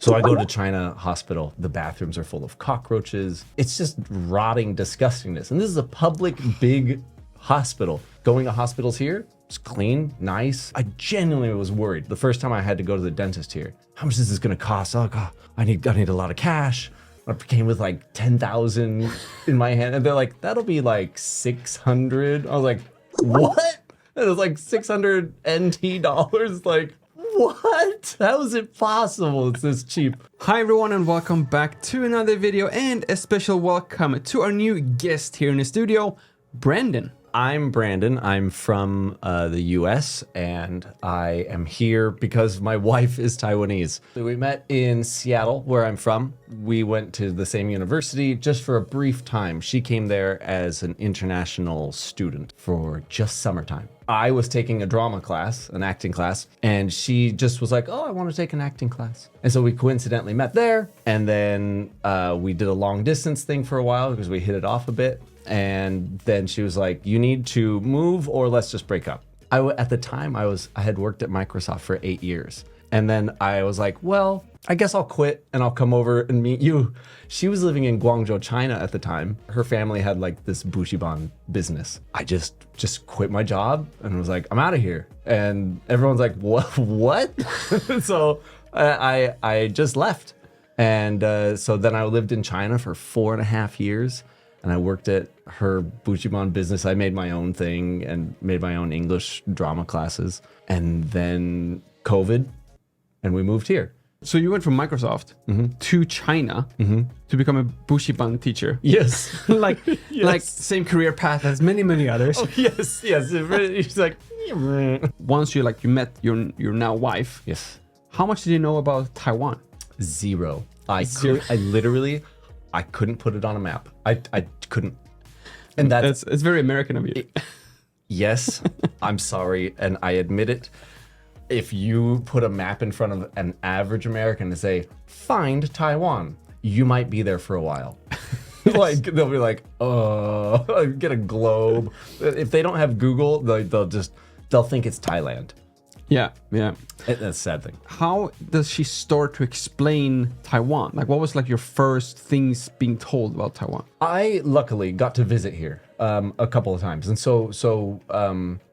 So I go to China hospital. The bathrooms are full of cockroaches. It's just rotting disgustingness. And this is a public big hospital. Going to hospitals here, it's clean, nice. I genuinely was worried the first time I had to go to the dentist here. How much is this gonna cost? Oh God, I need a lot of cash. I came with like 10,000 in my hand, and they're like, that'll be like 600. I was like, what? And it was like 600 NT dollars. Like, what? How is it possible? It's this cheap. Hi everyone and welcome back to another video, and a special welcome to our new guest here in the studio, Brandon. I'm Brandon. I'm from the US, and I am here because my wife is Taiwanese. So we met in Seattle, where I'm from. We went to the same university just for a brief time. She came there as an international student for just summertime. I was taking a drama class, an acting class, and she just was like, oh, I want to take an acting class. And so we coincidentally met there, and then we did a long distance thing for a while because we hit it off a bit. And then she was like, you need to move or let's just break up. At the time, I had worked at Microsoft for 8 years. And then I was like, well, I guess I'll quit and I'll come over and meet you. She was living in Guangzhou, China at the time. Her family had like this bushiban business. I just quit my job and was like, I'm out of here. And everyone's like, what? So I just left. And so then I lived in China for 4.5 years. And I worked at her bushiban business. I made my own thing and made my own English drama classes. And then COVID, and we moved here. So you went from Microsoft to China to become a bushiban teacher. Yes. like same career path as many others. Oh, yes. She's like, once you met your now wife. Yes. How much did you know about Taiwan? Zero. I couldn't put it on a map. I couldn't. And it's very American of you. Yes, I'm sorry, and I admit it. If you put a map in front of an average American and say, find Taiwan, you might be there for a while. Like, they'll be like, get a globe. If they don't have Google, they'll think it's Thailand. Yeah. That's a sad thing. How does she start to explain Taiwan? Like, what was your first things being told about Taiwan? I luckily got to visit here a couple of times. And so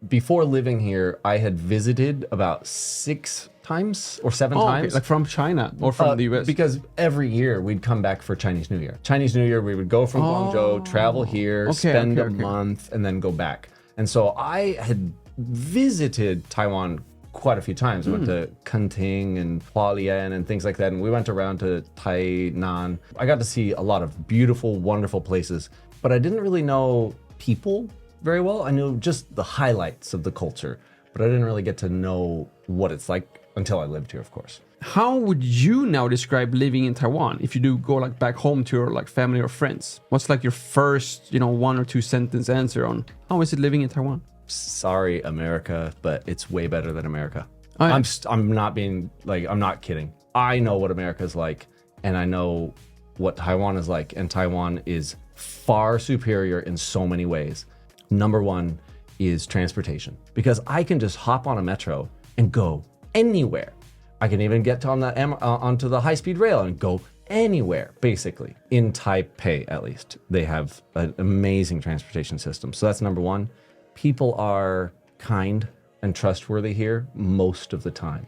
before living here, I had visited about 6 times or 7 times. Okay. Like from China or from the US? Because every year we'd come back for Chinese New Year. Chinese New Year, we would go from Guangzhou, travel here, spend a month, and then go back. And so I had visited Taiwan quite a few times. We went to Kenting and Hualien and things like that. And we went around to Tainan. I got to see a lot of beautiful, wonderful places, but I didn't really know people very well. I knew just the highlights of the culture, but I didn't really get to know what it's like until I lived here, of course. How would you now describe living in Taiwan? If you do go back home to your family or friends, what's your first, 1 or 2 sentence answer on how is it living in Taiwan? Sorry, America, but it's way better than America. Oh, yeah. I'm not being I'm not kidding. I know what America is like, and I know what Taiwan is like, and Taiwan is far superior in so many ways. Number 1 is transportation, because I can just hop on a metro and go anywhere. I can even get onto the high-speed rail and go anywhere, basically. In Taipei, at least, they have an amazing transportation system. So that's number 1. People are kind and trustworthy here most of the time.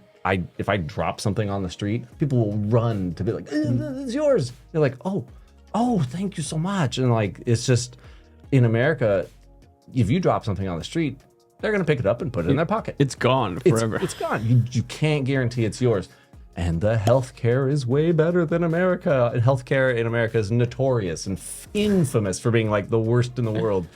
If I drop something on the street, people will run to be like, it's yours. They're like, oh, thank you so much. And it's just, in America, if you drop something on the street, they're gonna pick it up and put it in their pocket. It's gone forever. It's gone. You can't guarantee it's yours. And the healthcare is way better than America. And healthcare in America is notorious and infamous for being the worst in the world.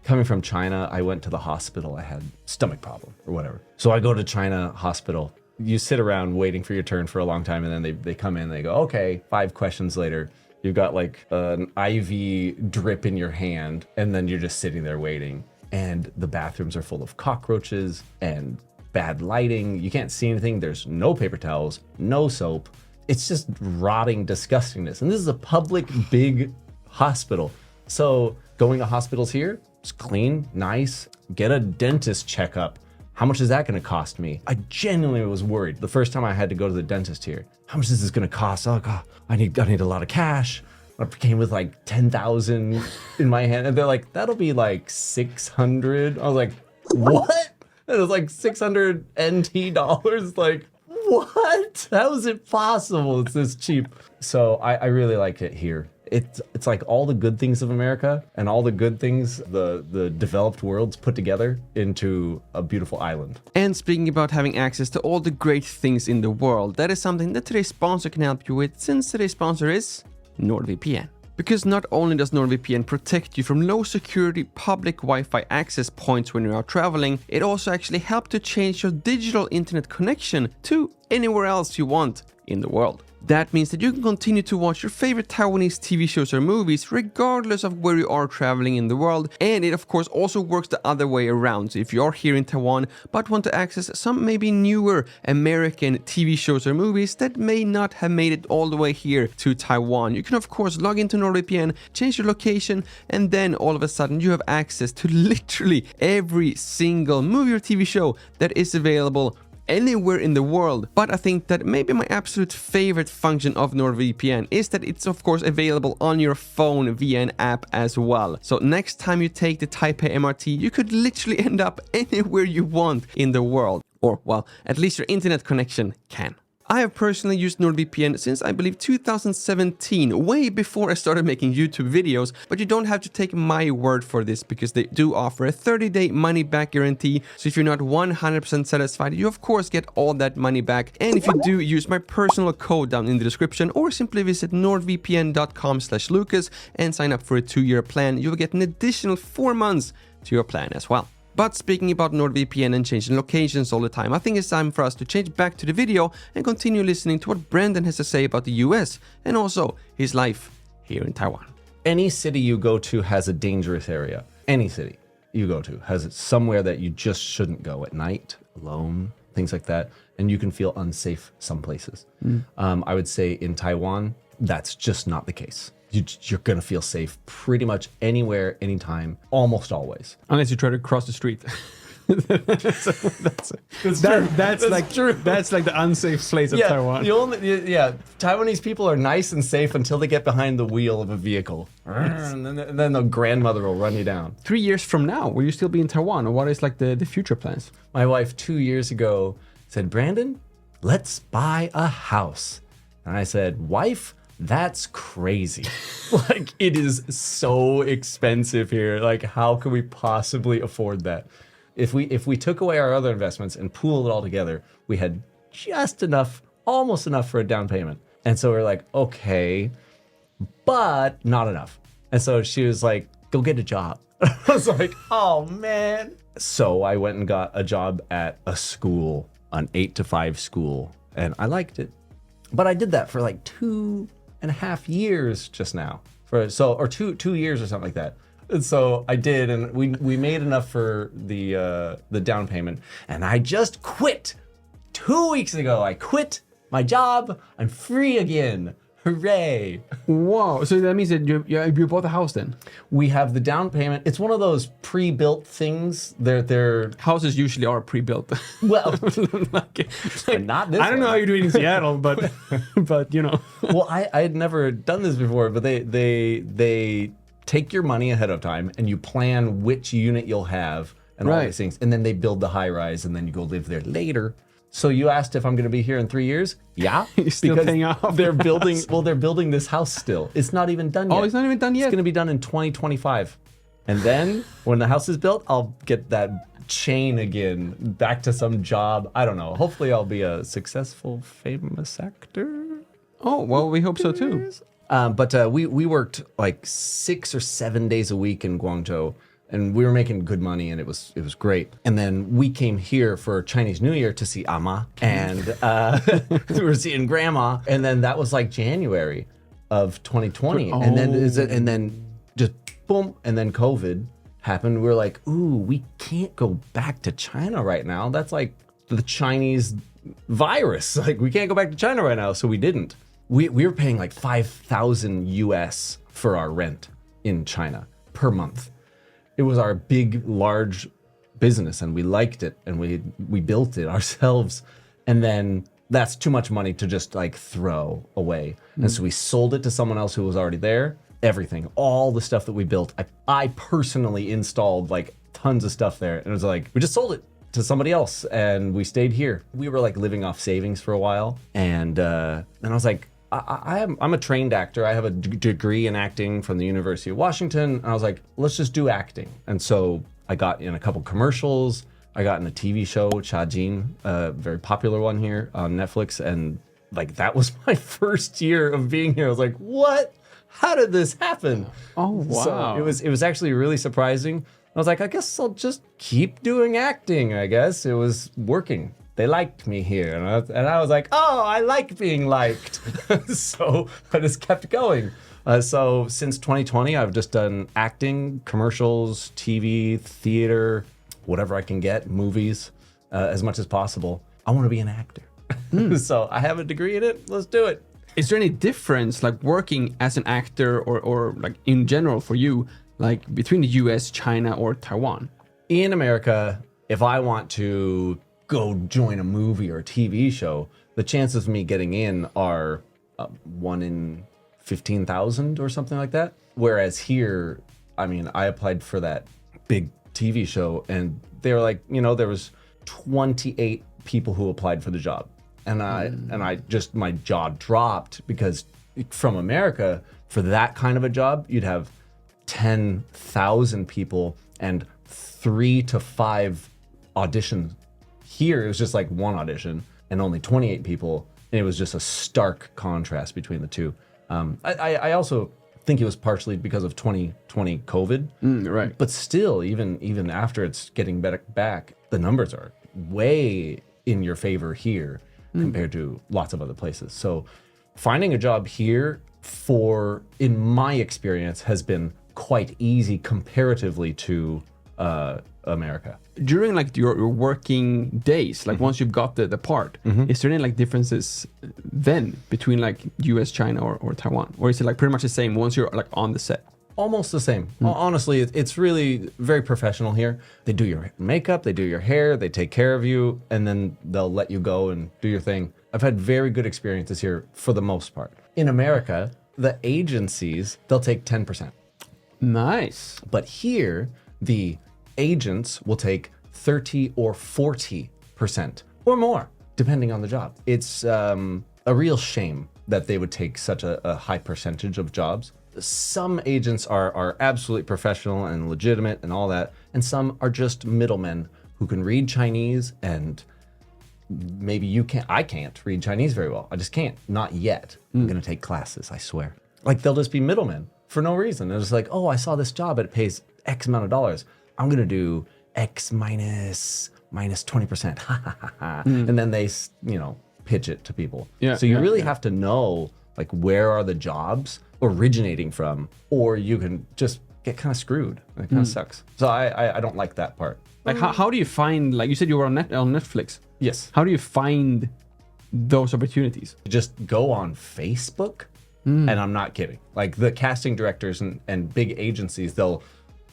Coming from China, I went to the hospital. I had stomach problem or whatever. So I go to China hospital. You sit around waiting for your turn for a long time, and then they come in, they go, okay, 5 questions later, you've got an IV drip in your hand, and then you're just sitting there waiting. And the bathrooms are full of cockroaches and bad lighting. You can't see anything. There's no paper towels, no soap. It's just rotting disgustingness. And this is a public big hospital. So going to hospitals here, it's clean, nice. Get a dentist checkup. How much is that going to cost me? I genuinely was worried the first time I had to go to the dentist here. How much is this going to cost? Oh God, I need a lot of cash. I came with like 10,000 in my hand, and they're like, that'll be like 600. I was like, what? It was like 600 NT dollars. Like, what? How is it possible? It's this cheap. So I really like it here. It's like all the good things of America and all the good things the developed world's put together into a beautiful island. And speaking about having access to all the great things in the world, that is something that today's sponsor can help you with, since today's sponsor is NordVPN. Because not only does NordVPN protect you from low security public Wi-Fi access points when you're out traveling, it also actually helps to change your digital internet connection to anywhere else you want in the world. That means that you can continue to watch your favorite Taiwanese TV shows or movies regardless of where you are traveling in the world, and it of course also works the other way around. So if you are here in Taiwan but want to access some maybe newer American TV shows or movies that may not have made it all the way here to Taiwan, you can of course log into NordVPN, change your location, and then all of a sudden you have access to literally every single movie or TV show that is available anywhere in the world. But I think that maybe my absolute favorite function of NordVPN is that it's of course available on your phone via an app as well. So next time you take the Taipei MRT, you could literally end up anywhere you want in the world. Or, well, at least your internet connection can. I have personally used NordVPN since I believe 2017, way before I started making YouTube videos, but you don't have to take my word for this because they do offer a 30-day money-back guarantee. So if you're not 100% satisfied, you of course get all that money back. And if you do use my personal code down in the description, or simply visit nordvpn.com/Lukas and sign up for a 2-year plan, you'll get an additional 4 months to your plan as well. But speaking about NordVPN and changing locations all the time, I think it's time for us to change back to the video and continue listening to what Brandon has to say about the US and also his life here in Taiwan. Any city you go to has a dangerous area. Any city you go to has somewhere that you just shouldn't go at night, alone, things like that. And you can feel unsafe some places. I would say in Taiwan, that's just not the case. You're going to feel safe pretty much anywhere, anytime, almost always. Unless you try to cross the street. that's like the unsafe place of Taiwan. Taiwanese people are nice and safe until they get behind the wheel of a vehicle. And then the grandmother will run you down. 3 years from now, will you still be in Taiwan? Or what is like the future plans? My wife 2 years ago said, Brandon, let's buy a house. And I said, wife, that's crazy. Like, it is so expensive here. Like, how can we possibly afford that? If we took away our other investments and pooled it all together, we had just enough, almost enough for a down payment. And so we're like, okay, but not enough. And so she was like, go get a job. I was like, oh man. So I went and got a job at a school, an 8 to 5 school, and I liked it. But I did that for like 2.5 years just now, or 2 years or something like that. And so I did, and we made enough for the down payment, and I just quit 2 weeks ago. I quit my job. I'm free again. Hooray! Wow! So that means that you bought the house then? We have the down payment. It's one of those pre-built things. They're houses usually are pre-built. Well, like, not this. I don't know how you do it in Seattle, but you know. Well, I had never done this before, but they take your money ahead of time and you plan which unit you'll have and all these things, and then they build the high rise, and then you go live there later. So you asked if I'm going to be here in 3 years? Yeah, you're still paying off. They're building. Well, they're building this house still. It's not even done yet. Oh, it's not even done yet. It's going to be done in 2025, and then when the house is built, I'll get that chain again, back to some job. I don't know. Hopefully, I'll be a successful, famous actor. Oh well, we hope so too. But we worked like 6 or 7 days a week in Guangzhou. And we were making good money, and it was great. And then we came here for Chinese New Year to see Ama, and we were seeing Grandma. And then that was like January of 2020, and then just boom, and then COVID happened. We were like, ooh, we can't go back to China right now. That's like the Chinese virus. Like, we can't go back to China right now, so we didn't. We were paying like 5,000 US for our rent in China per month. It was our big, large business and we liked it and we built it ourselves. And then that's too much money to just like throw away. And so we sold it to someone else who was already there. Everything, all the stuff that we built, I personally installed like tons of stuff there. And it was like, we just sold it to somebody else and we stayed here. We were like living off savings for a while. And I was like, I'm a trained actor. I have a degree in acting from the University of Washington. And I was like, let's just do acting. And so I got in a couple commercials. I got in a TV show, Cha Jin, a very popular one here on Netflix. And like, that was my first year of being here. I was like, what? How did this happen? Oh, wow. So it was actually really surprising. I was like, I guess I'll just keep doing acting, I guess. It was working. They liked me here. And I was like, oh, I like being liked. So I just kept going. So since 2020, I've just done acting, commercials, TV, theater, whatever I can get, movies, as much as possible. I want to be an actor. So I have a degree in it. Let's do it. Is there any difference, like working as an actor or like in general for you, like between the US, China, or Taiwan? In America, if I want to go join a movie or a TV show, the chances of me getting in are 1 in 15,000 or something like that. Whereas here, I mean, I applied for that big TV show and they were like, you know, there was 28 people who applied for the job. And I just, my jaw dropped because from America, for that kind of a job, you'd have 10,000 people and 3 to 5 auditions. Here, it was just like one audition and only 28 people. And it was just a stark contrast between the two. I also think it was partially because of 2020 COVID. Right. But still, even after it's getting back, the numbers are way in your favor here compared to lots of other places. So finding a job here in my experience, has been quite easy comparatively to America. During like your working days, like once you've got the part, is there any like differences then between like US, China, or Taiwan? Or is it like pretty much the same once you're like on the set? Almost the same. Honestly, it's really very professional here. They do your makeup, they do your hair, they take care of you, and then they'll let you go and do your thing. I've had very good experiences here for the most part. In America, the agencies, they'll take 10%. Nice. But here, the agents will take 30 or 40% or more, depending on the job. It's a real shame that they would take such a high percentage of jobs. Some agents are absolutely professional and legitimate and all that, and some are just middlemen who can read Chinese, and maybe I can't read Chinese very well. I just can't, not yet. I'm gonna take classes, I swear. Like they'll just be middlemen for no reason. They're just like, oh, I saw this job, it pays X amount of dollars. I'm gonna do X minus 20%, and then they, pitch it to people. Yeah, so you really have to know like where are the jobs originating from, or you can just get kind of screwed. It kind of sucks. So I don't like that part. Like how do you find, like you said you were on Netflix. Yes. How do you find those opportunities? Just go on Facebook, and I'm not kidding. Like the casting directors and big agencies, they'll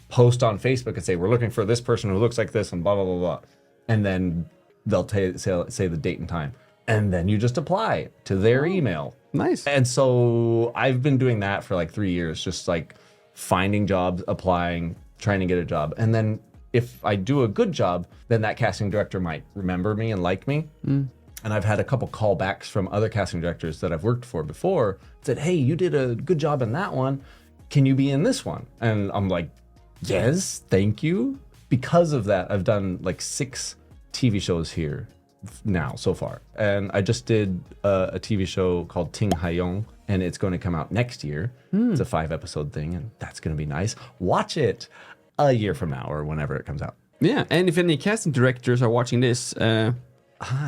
post on Facebook and say, we're looking for this person who looks like this and blah, blah, blah, blah. And then they'll say the date and time. And then you just apply to their email. Nice. And so I've been doing that for like 3 years, just like finding jobs, applying, trying to get a job. And then if I do a good job, then that casting director might remember me and like me. And I've had a couple callbacks from other casting directors that I've worked for before, said, hey, you did a good job in that one. Can you be in this one? And I'm like, yes, thank you. Because of that, I've done like 6 TV shows here now so far. And I just did a TV show called Ting Haiyong, and it's going to come out next year. It's a 5-episode thing, and that's going to be nice. Watch it a year from now or whenever it comes out. Yeah, and if any casting directors are watching this,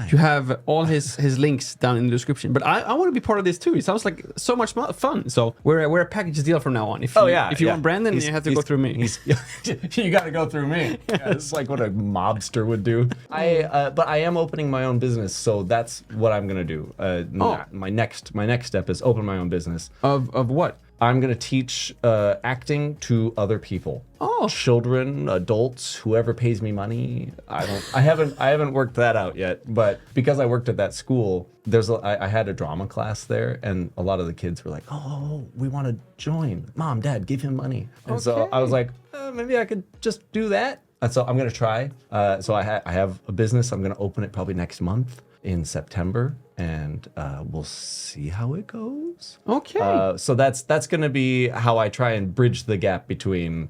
you have all his links down in the description. But I want to be part of this too. It sounds like so much fun. So we're a package deal from now on. If you want Brandon, you have to go through me. You got to go through me. Yeah, it's like what a mobster would do. But I am opening my own business, so that's what I'm gonna do. My next step is open my own business. Of what? I'm going to teach acting to other people. Oh. Children, adults, whoever pays me money. I haven't worked that out yet, but because I worked at that school, I had a drama class there, and a lot of the kids were like, "Oh, we want to join. Mom, Dad, give him money." And so I was like, maybe I could just do that. And so I'm going to try. So I have a business. I'm going to open it probably next month in September, and we'll see how it goes. Okay. So that's going to be how I try and bridge the gap between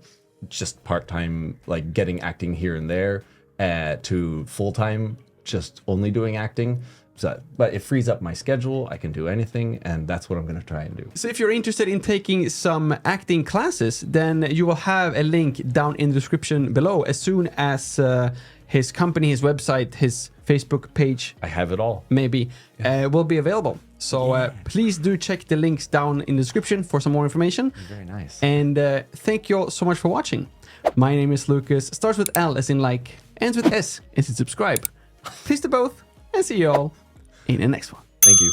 just part-time, like getting acting here and there, to full-time, just only doing acting. But it frees up my schedule. I can do anything, and that's what I'm going to try and do. So if you're interested in taking some acting classes, then you will have a link down in the description below as soon as his company, his website, his Facebook page. I have it all. Maybe will be available. So please do check the links down in the description for some more information. Very nice. And thank you all so much for watching. My name is Lukas. Starts with L as in like, ends with S as in subscribe. Peace to both, and see you all in the next one. Thank you.